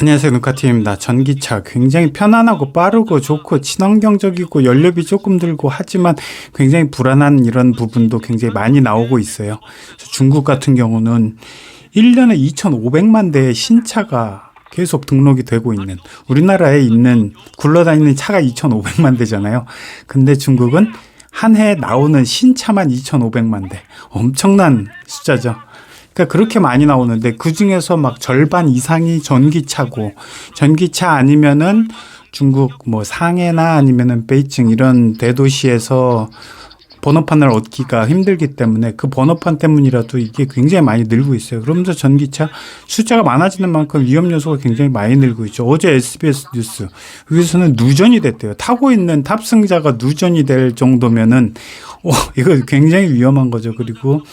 안녕하세요, 누카팀입니다. 전기차 굉장히 편안하고 빠르고 좋고 친환경적이고 연료비 조금 들고 하지만 굉장히 불안한 이런 부분도 굉장히 많이 나오고 있어요. 중국 같은 경우는 1년에 2,500만 대의 신차가 계속 등록이 되고 있는, 우리나라에 있는 굴러다니는 차가 2,500만 대잖아요. 근데 중국은 한 해에 나오는 신차만 2,500만 대. 엄청난 숫자죠. 그러니까 그렇게 많이 나오는데 그 중에서 막 절반 이상이 전기차고, 전기차 아니면은 중국 뭐 상해나 아니면은 베이징 이런 대도시에서 번호판을 얻기가 힘들기 때문에 그 번호판 때문이라도 이게 굉장히 많이 늘고 있어요. 그러면서 전기차 숫자가 많아지는 만큼 위험 요소가 굉장히 많이 늘고 있죠. 어제 SBS 뉴스 여기서는 누전이 됐대요. 타고 있는 탑승자가 누전이 될 정도면은 이거 굉장히 위험한 거죠. 그리고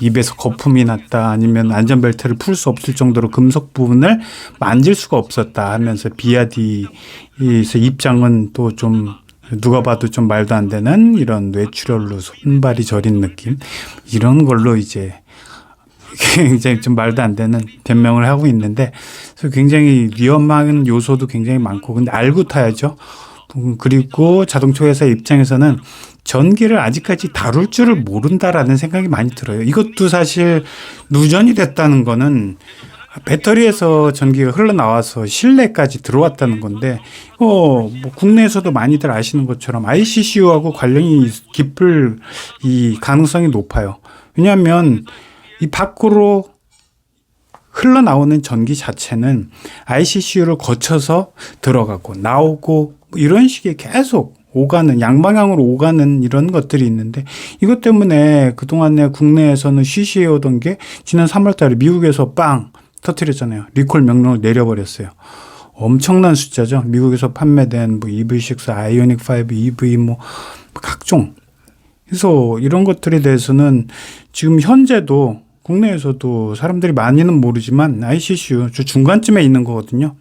입에서 거품이 났다, 아니면 안전벨트를 풀 수 없을 정도로 금속 부분을 만질 수가 없었다 하면서 비아디에서 입장은 또 좀 누가 봐도 좀 말도 안 되는 이런 뇌출혈로 손발이 저린 느낌, 이런 걸로 이제 굉장히 좀 말도 안 되는 변명을 하고 있는데, 그래서 굉장히 위험한 요소도 굉장히 많고, 근데 알고 타야죠. 그리고 자동차 회사 입장에서는 전기를 아직까지 다룰 줄을 모른다라는 생각이 많이 들어요. 이것도 사실 누전이 됐다는 거는 배터리에서 전기가 흘러나와서 실내까지 들어왔다는 건데, 뭐 국내에서도 많이들 아시는 것처럼 ICCU하고 관련이 깊을 이 가능성이 높아요. 왜냐하면 이 밖으로 흘러나오는 전기 자체는 ICCU를 거쳐서 들어가고 나오고 이런 식의 계속 오가는, 양방향으로 오가는 이런 것들이 있는데, 이것 때문에 그동안에 국내에서는 쉬쉬해 오던 게 지난 3월 달에 미국에서 빵 터뜨렸잖아요. 리콜 명령을 내려버렸어요. 엄청난 숫자죠. 미국에서 판매된 뭐 EV6, 아이오닉 5, EV 뭐 각종. 그래서 이런 것들에 대해서는 지금 현재도 국내에서도 사람들이 많이는 모르지만 ICCU 저 중간쯤에 있는 거거든요.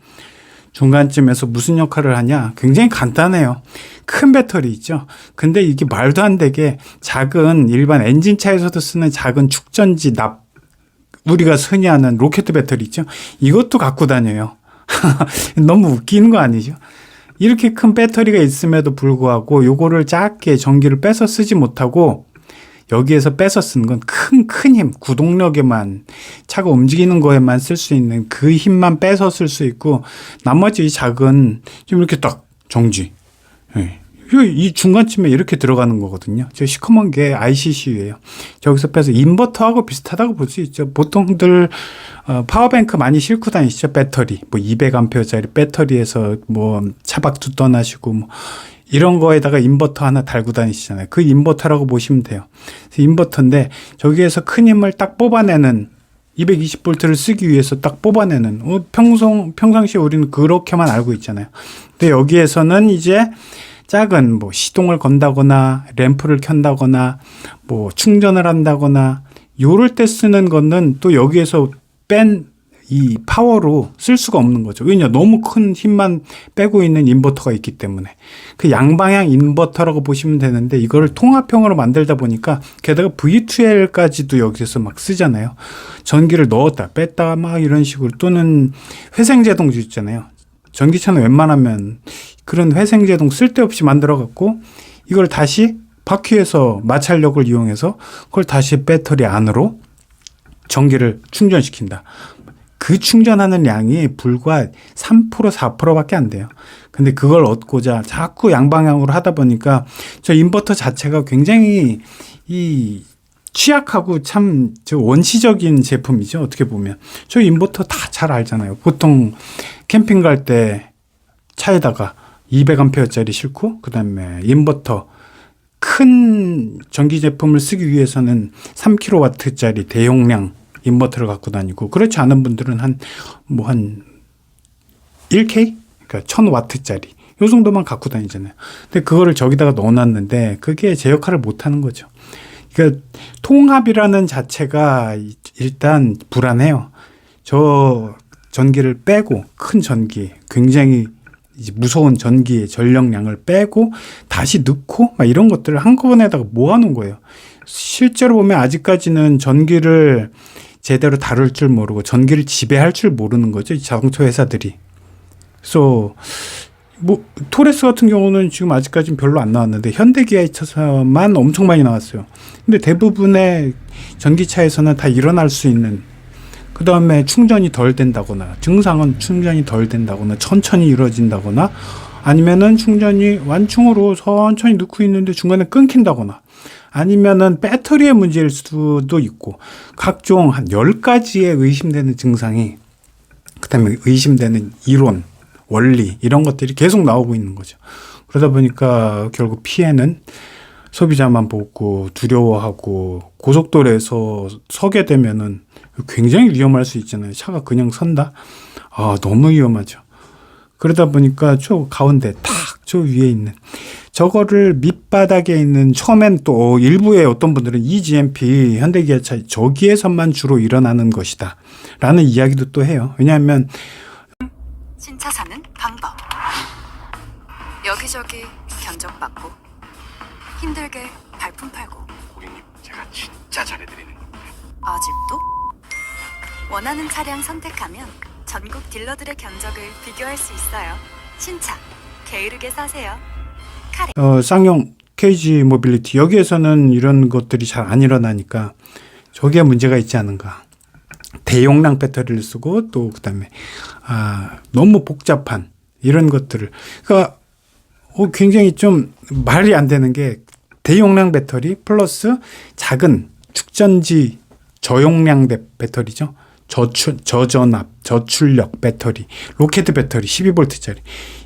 중간쯤에서 무슨 역할을 하냐? 굉장히 간단해요. 큰 배터리 있죠. 근데 이게 말도 안 되게 작은, 일반 엔진차에서도 쓰는 작은 축전지 우리가 흔히 하는 로켓 배터리 있죠. 이것도 갖고 다녀요. 너무 웃기는 거 아니죠? 이렇게 큰 배터리가 있음에도 불구하고 요거를 작게 전기를 빼서 쓰지 못하고, 여기에서 빼서 쓰는 건 큰 힘, 구동력에만, 차가 움직이는 거에만 쓸 수 있는 그 힘만 빼서 쓸 수 있고, 나머지 작은 좀 이렇게 딱 정지. 이 중간쯤에 이렇게 들어가는 거거든요. 저 시커먼 게 ICCU예요. 저기서 빼서 인버터하고 비슷하다고 볼 수 있죠. 보통들 파워뱅크 많이 싣고 다니시죠. 배터리 뭐 200A짜리 배터리에서 뭐 차박도 떠나시고 뭐 이런 거에다가 인버터 하나 달고 다니시잖아요. 그 인버터라고 보시면 돼요. 그래서 인버터인데 저기에서 큰 힘을 딱 뽑아내는, 220V를 쓰기 위해서 딱 뽑아내는, 평상시에 우리는 그렇게만 알고 있잖아요. 근데 여기에서는 이제 작은 뭐 시동을 건다거나 램프를 켠다거나 뭐 충전을 한다거나 요럴 때 쓰는 거는 또 여기에서 뺀 이 파워로 쓸 수가 없는 거죠. 왜냐? 너무 큰 힘만 빼고 있는 인버터가 있기 때문에. 그 양방향 인버터라고 보시면 되는데, 이거를 통합형으로 만들다 보니까, 게다가 V2L까지도 여기서 막 쓰잖아요. 전기를 넣었다 뺐다 막 이런 식으로. 또는 회생제동주 있잖아요. 전기차는 웬만하면 그런 회생제동 쓸데없이 만들어 갖고 이걸 다시 바퀴에서 마찰력을 이용해서 그걸 다시 배터리 안으로 전기를 충전시킨다. 그 충전하는 양이 불과 3%, 4%밖에 안 돼요. 근데 그걸 얻고자 자꾸 양방향으로 하다 보니까 저 인버터 자체가 굉장히 취약하고 참 원시적인 제품이죠. 어떻게 보면. 저 인버터 다 잘 알잖아요. 보통 캠핑 갈 때 차에다가 200A짜리 싣고, 그 다음에 인버터 큰 전기 제품을 쓰기 위해서는 3kW짜리 대용량 인버터를 갖고 다니고, 그렇지 않은 분들은 한 1K? 그러니까 1000W짜리 요 정도만 갖고 다니잖아요. 근데 그거를 저기다가 넣어놨는데 그게 제 역할을 못 하는 거죠. 그러니까 통합이라는 자체가 일단 불안해요. 저 전기를 빼고, 큰 전기, 굉장히 무서운 전기의 전력량을 빼고 다시 넣고 막 이런 것들을 한꺼번에다가 모아놓은 거예요. 실제로 보면 아직까지는 전기를 제대로 다룰 줄 모르고 전기를 지배할 줄 모르는 거죠. 이 자동차 회사들이. 그래서 뭐 토레스 같은 경우는 지금 아직까지는 별로 안 나왔는데 현대기아에서만 엄청 많이 나왔어요. 근데 대부분의 전기차에서는 다 일어날 수 있는, 그 다음에 충전이 덜 된다거나, 증상은 충전이 덜 된다거나 천천히 이루어진다거나, 아니면은 충전이 완충으로 천천히 넣고 있는데 중간에 끊긴다거나, 아니면은 배터리의 문제일 수도 있고, 각종 한 10가지의 의심되는 증상이, 그 다음에 의심되는 이론, 원리, 이런 것들이 계속 나오고 있는 거죠. 그러다 보니까 결국 피해는 소비자만 보고 두려워하고, 고속도로에서 서게 되면은 굉장히 위험할 수 있잖아요. 차가 그냥 선다? 아, 너무 위험하죠. 그러다 보니까 저 가운데 탁 저 위에 있는 저거를 밑바닥에 있는, 처음엔 또 일부의 어떤 분들은 EGMP 현대기아차 저기에서만 주로 일어나는 것이다 라는 이야기도 또 해요. 왜냐하면 신차 사는 방법. 여기저기 견적받고 힘들게 발품 팔고. 고객님, 제가 진짜 잘해드리는 겁니다. 아직도? 원하는 차량 선택하면 전국 딜러들의 견적을 비교할 수 있어요. 신차 게으르게 사세요. 쌍용 KG 모빌리티, 여기에서는 이런 것들이 잘 안 일어나니까 저기에 문제가 있지 않은가. 대용량 배터리를 쓰고, 또 그다음에 너무 복잡한 이런 것들을, 그러니까 굉장히 좀 말이 안 되는 게, 대용량 배터리 플러스 작은 축전지 저용량 배터리죠. 저전압, 저출력 배터리, 로켓 배터리 12V짜리.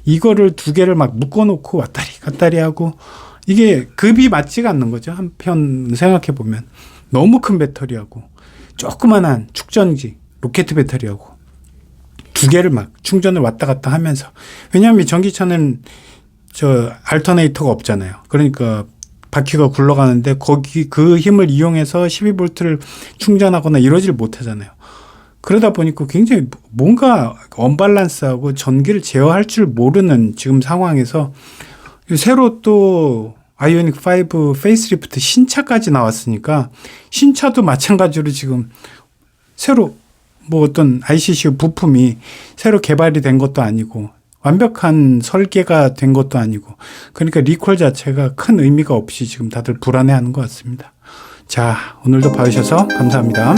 이거를 두 개를 막 묶어놓고 왔다리 갔다리 하고, 이게 급이 맞지가 않는 거죠. 한편 생각해 보면 너무 큰 배터리하고 조그만한 축전지, 로켓 배터리하고 두 개를 막 충전을 왔다 갔다 하면서, 왜냐하면 전기차는 저 알터네이터가 없잖아요. 그러니까 바퀴가 굴러가는데 거기 그 힘을 이용해서 12V를 충전하거나 이러질 못하잖아요. 그러다 보니까 굉장히 뭔가 언밸런스하고 전기를 제어할 줄 모르는 지금 상황에서, 새로 또 아이오닉 5 페이스리프트 신차까지 나왔으니까, 신차도 마찬가지로 지금 새로 뭐 어떤 ICCU 부품이 새로 개발이 된 것도 아니고 완벽한 설계가 된 것도 아니고, 그러니까 리콜 자체가 큰 의미가 없이 지금 다들 불안해하는 것 같습니다. 자, 오늘도 봐주셔서 감사합니다.